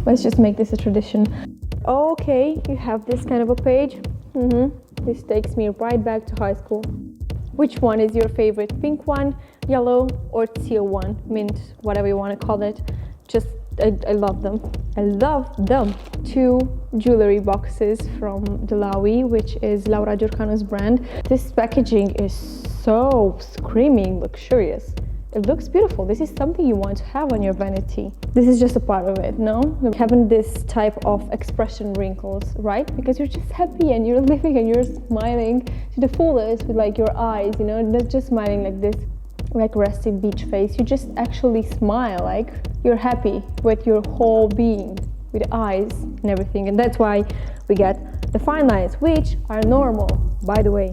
Let's just make this a tradition. Okay, you have this kind of a page. This takes me right back to high school. Which one is your favorite? Pink one, yellow, or teal one? Mint, whatever you want to call it. Just, I love them. I love them. 2 jewelry boxes from Delawi, which is Laura Giurcano's brand. This packaging is so screaming luxurious. It looks beautiful. This is something you want to have on your vanity. This is just a part of it, no? Having this type of expression wrinkles, right? Because you're just happy and you're living and you're smiling to the fullest with like your eyes, you know, not just smiling like this, like resting beach face. You just actually smile, like you're happy with your whole being, with the eyes and everything. And that's why we get the fine lines, which are normal, by the way.